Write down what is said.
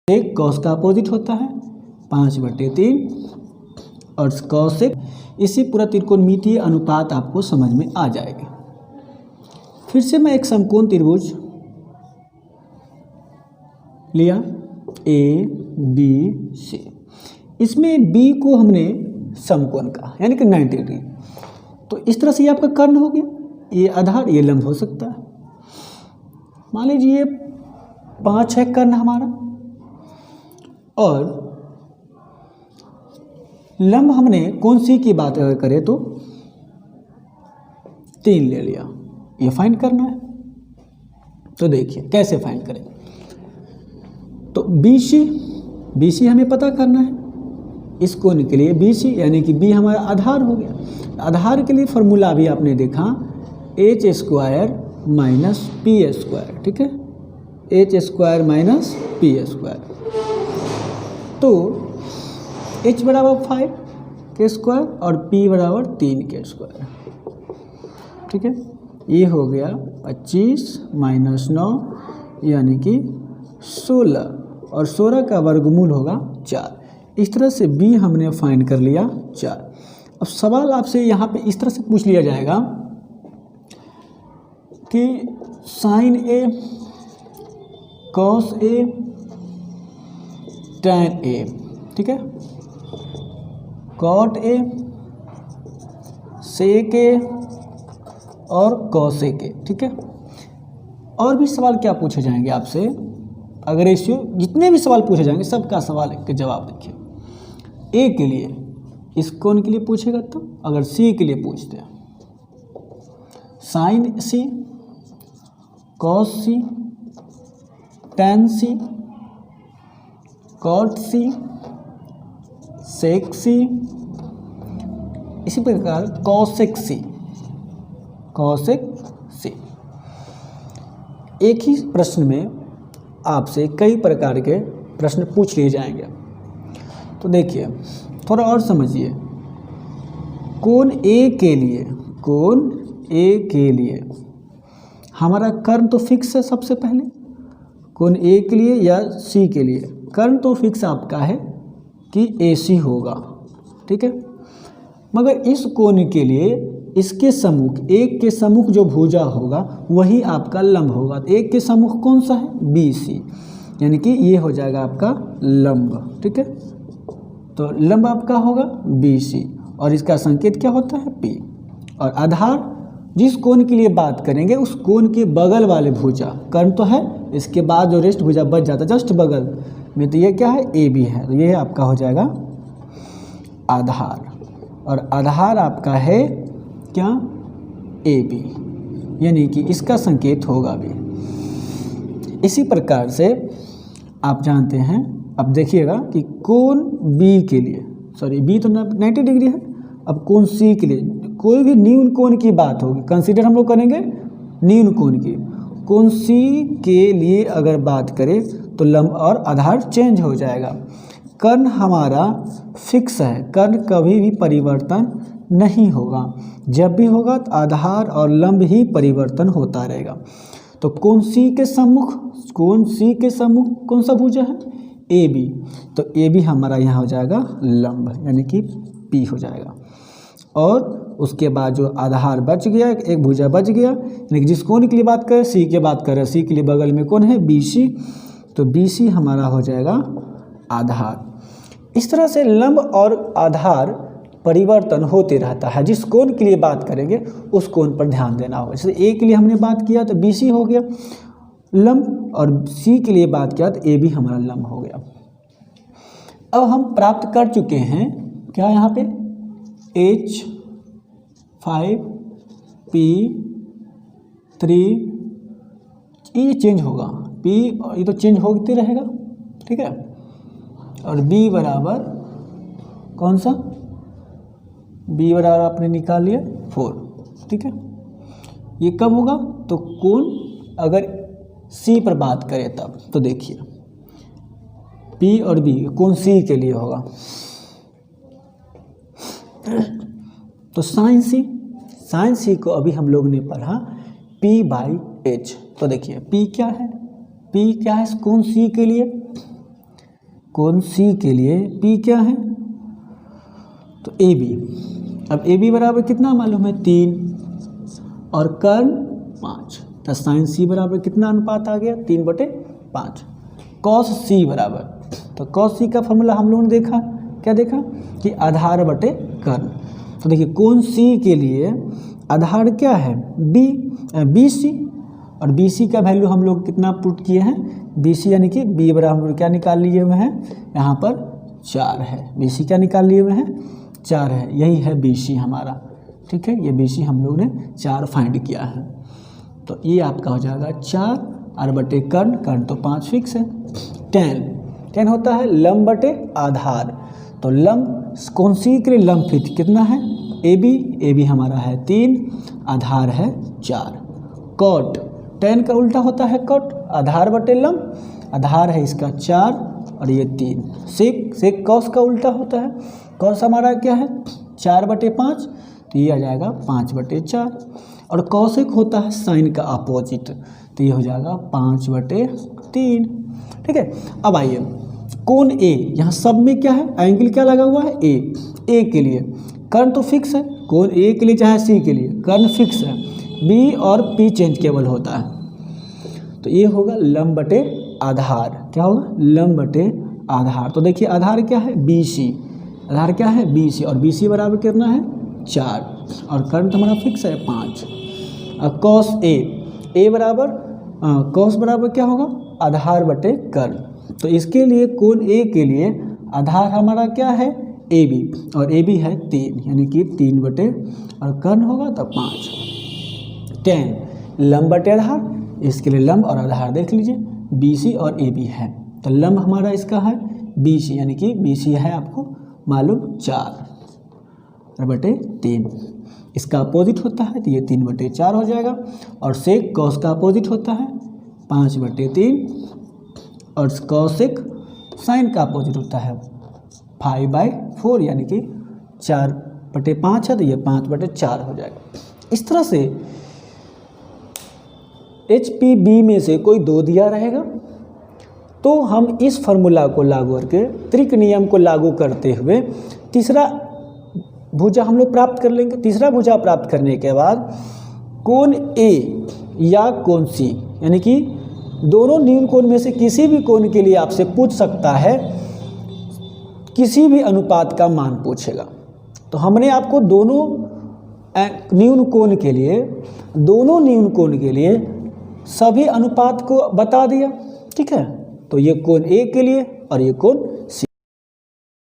एक कॉस का अपोजिट होता है 5/3 और कॉसेक। इसी पूरा त्रिकोणमितीय अनुपात आपको समझ में आ जाएगा। फिर से मैं एक समकोण त्रिभुज लिया ABC। इसमें B को हमने समकोण का यानी कि 90 डिग्री, तो इस तरह से ये आपका कर्ण हो गया, ये आधार, ये लंब हो सकता है। मान लीजिए ये 5 है कर्ण हमारा और लंब हमने कौन सी की बात अगर करें तो 3 ले लिया, ये फाइंड करना है। तो देखिए कैसे फाइंड करें। तो BC हमें पता करना है। इस कोण के लिए BC यानी कि B हमारा आधार हो गया। आधार के लिए फॉर्मूला भी आपने देखा h² - p², ठीक है, h² - p²। तो h बराबर 5k² और p बराबर 3k², ठीक है। ये हो गया 25 - 9 यानी कि 16 और 16 का वर्गमूल होगा 4। इस तरह से b हमने फाइंड कर लिया 4। अब सवाल आपसे यहाँ पे इस तरह से पूछ लिया जाएगा कि sin A cos A tan A, ठीक है, cot A sec A और cosec A, ठीक है। और भी सवाल क्या पूछे जाएंगे आपसे, अगर रेशियो जितने भी सवाल पूछे जाएंगे सबका सवाल के जवाब देखिए। ए के लिए इस कोण के लिए पूछेगा, तो अगर सी के लिए पूछते हैं साइन सी कॉस सी टैन सी कॉट सी सेक सी, इसी प्रकार कॉसेक सी एक ही प्रश्न में आपसे कई प्रकार के प्रश्न पूछ लिए जाएंगे। तो देखिए थोड़ा और समझिए। कोण ए के लिए हमारा कर्ण तो फिक्स है। सबसे पहले कोण ए के लिए या सी के लिए कर्ण तो फिक्स आपका है कि AC होगा, ठीक है। मगर इस कोण के लिए इसके सम्मुख, एक के सम्मुख जो भुजा होगा वही आपका लंब होगा। तो एक के सम्मुख कौन सा है, BC, यानी कि ये हो जाएगा आपका लंब, ठीक है। तो लंब आपका होगा BC और इसका संकेत क्या होता है P। और आधार जिस कोण के लिए बात करेंगे उस कोण के बगल वाले भुजा, कर्ण तो है, इसके बाद जो रेस्ट भुजा बच जाता है जस्ट बगल में, तो ये क्या है, AB है। तो ये आपका हो जाएगा आधार और आधार आपका है क्या, AB, यानी कि इसका संकेत होगा B। इसी प्रकार से आप जानते हैं, अब देखिएगा कि कोण B के लिए, सॉरी B तो 90 डिग्री है, अब कोण C के लिए कोई भी न्यून कोण की बात होगी, कंसीडर हम लोग करेंगे न्यून कोण की। कोण C के लिए अगर बात करें तो लंब और आधार चेंज हो जाएगा। कर्ण हमारा फिक्स है, कर्ण कभी भी परिवर्तन नहीं होगा, जब भी होगा तो आधार और लंब ही परिवर्तन होता रहेगा। तो कोण C के सम्मुख कौन सा भुजा है, AB, तो AB हमारा यहाँ हो जाएगा लंब यानी कि P हो जाएगा। और उसके बाद जो आधार बच गया, एक भुजा बच गया, यानी कि जिस कोण के लिए बात करें C के बात करें, C के लिए बगल में कौन है, BC, तो BC हमारा हो जाएगा आधार। इस तरह से लंब और आधार परिवर्तन होते रहता है। जिस कोण के लिए बात करेंगे उस कोण पर ध्यान देना होगा। जैसे A के लिए हमने बात किया तो BC हो गया लंब, और C के लिए बात किया तो AB हमारा लंब हो गया। अब हम प्राप्त कर चुके हैं क्या, यहाँ पे H5 P3, ये चेंज होगा, P ये तो चेंज होते रहेगा, ठीक है। और B बराबर कौन सा, B बराबर आपने निकाल लिया 4, ठीक है। ये कब होगा, तो कोण अगर C पर बात करें तब, तो देखिए P और B कोण C के लिए होगा, तो साइन C को अभी हम लोग ने पढ़ा P/H। तो देखिए P क्या है, कोण C के लिए कोण सी के लिए P क्या है, तो AB। अब AB बराबर कितना मालूम है 3 और कर्ण 5, तो साइन C बराबर कितना अनुपात आ गया 3/5। कॉस C बराबर, तो कॉस C का फॉर्मूला हम लोगों ने देखा, क्या देखा कि आधार बटे कर्ण। तो देखिए कोण C के लिए आधार क्या है BC, और BC का वैल्यू हम लोग कितना पुट किए हैं BC यानी कि B बराबर क्या निकाल लिए हुए हैं यहाँ पर 4 है। BC क्या निकाल लिए हुए हैं 4 है, यही है BC हमारा, ठीक है। ये BC हम लोग ने 4 फाइंड किया है। तो ये आपका हो जाएगा 4 और बटे कर्ण, कर्ण तो 5 फिक्स है। tan होता है लंब बटे आधार, तो लंब कोण C के लिए लंब फिट कितना है AB हमारा है 3, आधार है 4। कॉट, tan का उल्टा होता है कॉट, आधार बटे लंब, आधार है इसका 4 और ये 3। सेक कॉस का उल्टा होता है, कॉस हमारा क्या है 4/5, तो ये आ जाएगा 5/4। और कॉसेक होता है साइन का अपोजिट, तो ये हो जाएगा 5/3, ठीक है। अब आइए कोण A, यहाँ सब में क्या है एंगल क्या लगा हुआ है A के लिए कर्ण तो फिक्स है, कोण A के लिए चाहे C के लिए कर्ण फिक्स है, B और P चेंज केवल होता है। तो ये होगा लंब बटे आधार, क्या होगा लंब बटे आधार। तो देखिए आधार क्या है BC, आधार क्या है BC, और BC बराबर कितना है 4 और कर्ण तो हमारा फिक्स है 5। अब कॉस A बराबर कॉस बराबर क्या होगा आधार बटे कर्ण, तो इसके लिए कोण A के लिए आधार हमारा क्या है AB, और AB है 3 यानी कि 3 बटे और कर्ण होगा तो 5। tan लंब बटे आधार, इसके लिए लंब और आधार देख लीजिए BC और AB है, तो लंब हमारा इसका है BC यानी कि BC है आपको मालूम 4/3, इसका अपोजिट होता है तो ये 3/4 हो जाएगा। और सेक कॉस का अपोजिट होता है 5/3, और कॉसेक साइन का अपोजिट होता है 5/4 यानी कि 4/5 है, तो ये 5/4 हो जाएगा। इस तरह से HPB में से कोई 2 दिया रहेगा तो हम इस फार्मूला को लागू करके त्रिक नियम को लागू करते हुए तीसरा भुजा हम लोग प्राप्त कर लेंगे। तीसरा भुजा प्राप्त करने के बाद कोण A या कोण C यानी कि दोनों न्यून कोण में से किसी भी कोण के लिए आपसे पूछ सकता है, किसी भी अनुपात का मान पूछेगा। तो हमने आपको दोनों न्यून कोण के लिए सभी अनुपात को बता दिया, ठीक है। तो ये कोण A के लिए और ये कोण